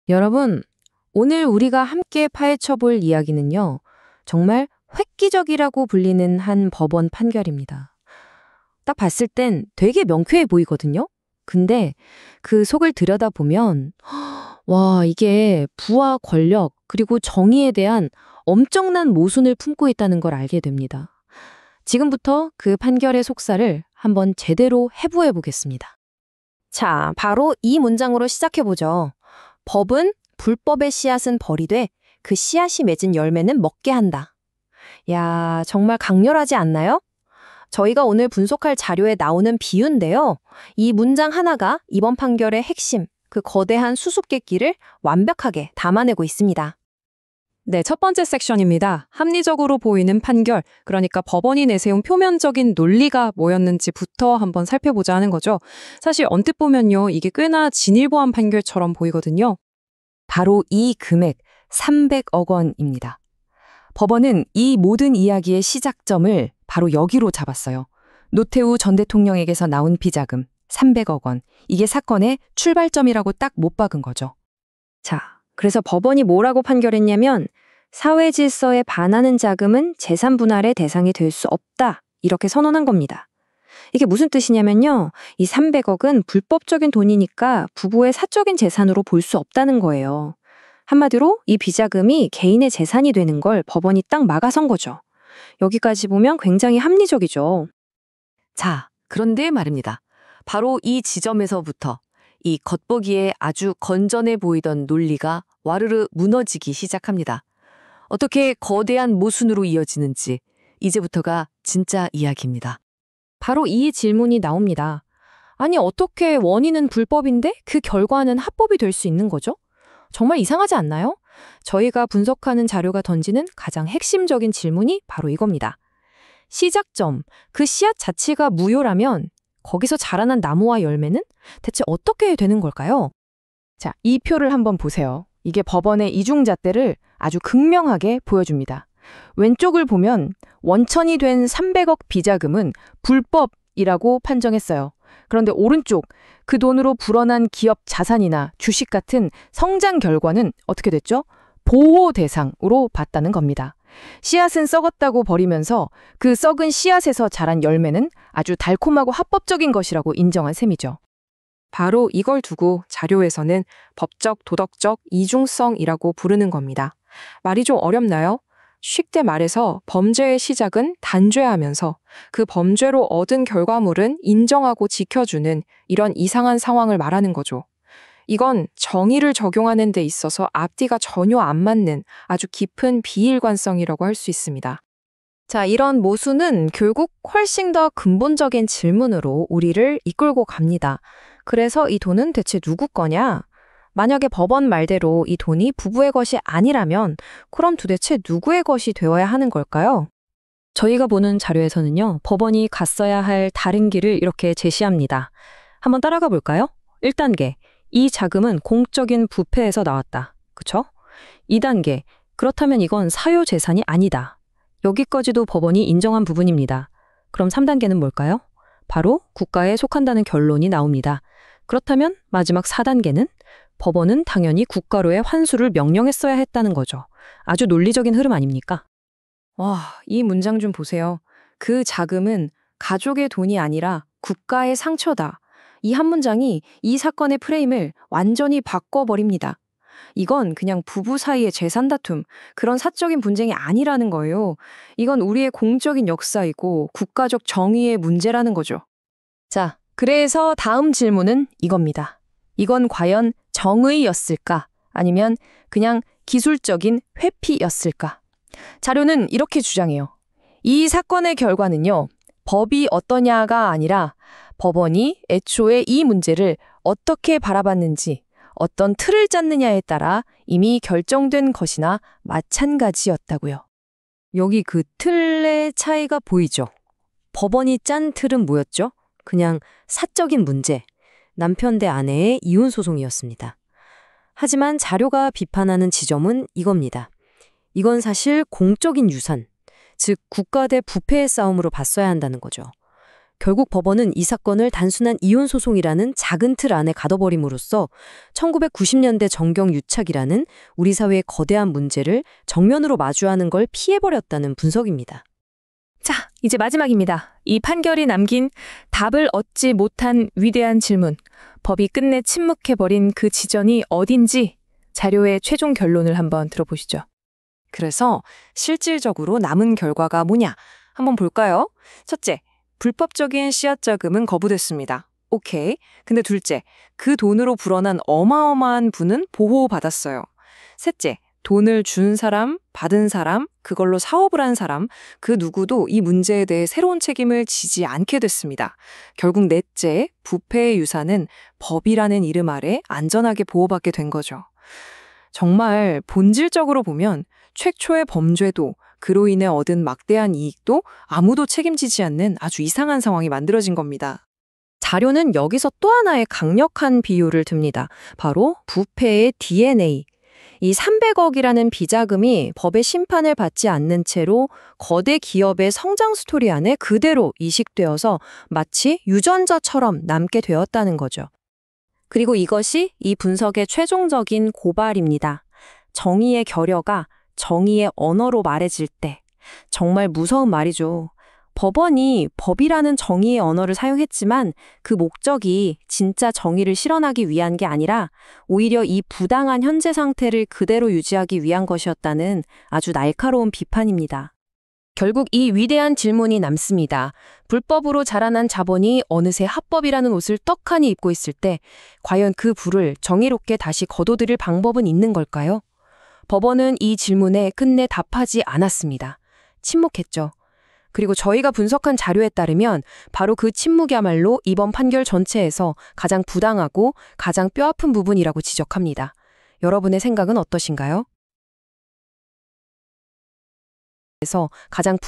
여러분, 오늘 우리가 함께 파헤쳐 볼 이야기는요, 정말 획기적이라고 불리는 한 법원 판결입니다. 딱 봤을 땐 되게 명쾌해 보이거든요? 근데 그 속을 들여다보면, 와, 이게 부와 권력, 그리고 정의에 대한 엄청난 모순을 품고 있다는 걸 알게 됩니다. 지금부터 그 판결의 속살을 한번 제대로 해부해 보겠습니다. 자, 바로 이 문장으로 시작해보죠. 법은 불법의 씨앗은 버리되 그 씨앗이 맺은 열매는 먹게 한다. 야, 정말 강렬하지 않나요? 저희가 오늘 분석할 자료에 나오는 비유인데요. 이 문장 하나가 이번 판결의 핵심, 그 거대한 수수께끼를 완벽하게 담아내고 있습니다. 네, 첫 번째 섹션입니다. 합리적으로 보이는 판결, 그러니까 법원이 내세운 표면적인 논리가 뭐였는지부터 한번 살펴보자 하는 거죠. 사실 언뜻 보면요, 이게 꽤나 진일보한 판결처럼 보이거든요. 바로 이 금액 300억 원입니다. 법원은 이 모든 이야기의 시작점을 바로 여기로 잡았어요. 노태우 전 대통령에게서 나온 비자금 300억 원. 이게 사건의 출발점이라고 딱 못 박은 거죠. 자, 그래서 법원이 뭐라고 판결했냐면 사회 질서에 반하는 자금은 재산 분할의 대상이 될 수 없다. 이렇게 선언한 겁니다. 이게 무슨 뜻이냐면요. 이 300억은 불법적인 돈이니까 부부의 사적인 재산으로 볼 수 없다는 거예요. 한마디로 이 비자금이 개인의 재산이 되는 걸 법원이 딱 막아선 거죠. 여기까지 보면 굉장히 합리적이죠. 자, 그런데 말입니다. 바로 이 지점에서부터 이 겉보기에 아주 건전해 보이던 논리가 와르르 무너지기 시작합니다. 어떻게 거대한 모순으로 이어지는지 이제부터가 진짜 이야기입니다. 바로 이 질문이 나옵니다. 아니, 어떻게 원인은 불법인데 그 결과는 합법이 될 수 있는 거죠? 정말 이상하지 않나요? 저희가 분석하는 자료가 던지는 가장 핵심적인 질문이 바로 이겁니다. 시작점, 그 씨앗 자체가 무효라면 거기서 자라난 나무와 열매는 대체 어떻게 되는 걸까요? 자, 이 표를 한번 보세요. 이게 법원의 이중잣대를 아주 극명하게 보여줍니다. 왼쪽을 보면 원천이 된 300억 비자금은 불법이라고 판정했어요. 그런데 오른쪽, 그 돈으로 불어난 기업 자산이나 주식 같은 성장 결과는 어떻게 됐죠? 보호 대상으로 봤다는 겁니다. 씨앗은 썩었다고 버리면서 그 썩은 씨앗에서 자란 열매는 아주 달콤하고 합법적인 것이라고 인정한 셈이죠. 바로 이걸 두고 자료에서는 법적, 도덕적 이중성이라고 부르는 겁니다. 말이 좀 어렵나요? 쉽게 말해서 범죄의 시작은 단죄하면서 그 범죄로 얻은 결과물은 인정하고 지켜주는 이런 이상한 상황을 말하는 거죠. 이건 정의를 적용하는 데 있어서 앞뒤가 전혀 안 맞는 아주 깊은 비일관성이라고 할 수 있습니다. 자, 이런 모순은 결국 훨씬 더 근본적인 질문으로 우리를 이끌고 갑니다. 그래서 이 돈은 대체 누구 거냐? 만약에 법원 말대로 이 돈이 부부의 것이 아니라면 그럼 도대체 누구의 것이 되어야 하는 걸까요? 저희가 보는 자료에서는요. 법원이 갔어야 할 다른 길을 이렇게 제시합니다. 한번 따라가 볼까요? 1단계. 이 자금은 공적인 부패에서 나왔다. 그쵸? 2단계. 그렇다면 이건 사유재산이 아니다. 여기까지도 법원이 인정한 부분입니다. 그럼 3단계는 뭘까요? 바로 국가에 속한다는 결론이 나옵니다. 그렇다면 마지막 4단계는 법원은 당연히 국가로의 환수를 명령했어야 했다는 거죠. 아주 논리적인 흐름 아닙니까? 와, 이 문장 좀 보세요. 그 자금은 가족의 돈이 아니라 국가의 상처다. 이 한 문장이 이 사건의 프레임을 완전히 바꿔버립니다. 이건 그냥 부부 사이의 재산 다툼, 그런 사적인 분쟁이 아니라는 거예요. 이건 우리의 공적인 역사이고 국가적 정의의 문제라는 거죠. 자, 그래서 다음 질문은 이겁니다. 이건 과연 정의였을까? 아니면 그냥 기술적인 회피였을까? 자료는 이렇게 주장해요. 이 사건의 결과는요, 법이 어떠냐가 아니라 법원이 애초에 이 문제를 어떻게 바라봤는지, 어떤 틀을 짰느냐에 따라 이미 결정된 것이나 마찬가지였다고요. 여기 그 틀의 차이가 보이죠? 법원이 짠 틀은 뭐였죠? 그냥 사적인 문제, 남편 대 아내의 이혼 소송이었습니다. 하지만 자료가 비판하는 지점은 이겁니다. 이건 사실 공적인 유산, 즉 국가 대 부패의 싸움으로 봤어야 한다는 거죠. 결국 법원은 이 사건을 단순한 이혼 소송이라는 작은 틀 안에 가둬버림으로써 1990년대 정경 유착이라는 우리 사회의 거대한 문제를 정면으로 마주하는 걸 피해버렸다는 분석입니다. 자, 이제 마지막입니다. 이 판결이 남긴 답을 얻지 못한 위대한 질문. 법이 끝내 침묵해버린 그 지점이 어딘지 자료의 최종 결론을 한번 들어보시죠. 그래서 실질적으로 남은 결과가 뭐냐? 한번 볼까요? 첫째, 불법적인 씨앗 자금은 거부됐습니다. 오케이. 근데 둘째, 그 돈으로 불어난 어마어마한 부는 보호받았어요. 셋째, 돈을 준 사람, 받은 사람, 그걸로 사업을 한 사람, 그 누구도 이 문제에 대해 새로운 책임을 지지 않게 됐습니다. 결국 넷째, 부패의 유산은 법이라는 이름 아래 안전하게 보호받게 된 거죠. 정말 본질적으로 보면 최초의 범죄도 그로 인해 얻은 막대한 이익도 아무도 책임지지 않는 아주 이상한 상황이 만들어진 겁니다. 자료는 여기서 또 하나의 강력한 비유를 듭니다. 바로 부패의 DNA. 이 300억이라는 비자금이 법의 심판을 받지 않는 채로 거대 기업의 성장 스토리 안에 그대로 이식되어서 마치 유전자처럼 남게 되었다는 거죠. 그리고 이것이 이 분석의 최종적인 고발입니다. 정의의 결여가 정의의 언어로 말해질 때 정말 무서운 말이죠. 법원이 법이라는 정의의 언어를 사용했지만 그 목적이 진짜 정의를 실현하기 위한 게 아니라 오히려 이 부당한 현재 상태를 그대로 유지하기 위한 것이었다는 아주 날카로운 비판입니다. 결국 이 위대한 질문이 남습니다. 불법으로 자라난 자본이 어느새 합법이라는 옷을 떡하니 입고 있을 때 과연 그 불을 정의롭게 다시 거둬들일 방법은 있는 걸까요? 법원은 이 질문에 끝내 답하지 않았습니다. 침묵했죠. 그리고 저희가 분석한 자료에 따르면 바로 그 침묵이야말로 이번 판결 전체에서 가장 부당하고 가장 뼈아픈 부분이라고 지적합니다. 여러분의 생각은 어떠신가요? 그래서 가장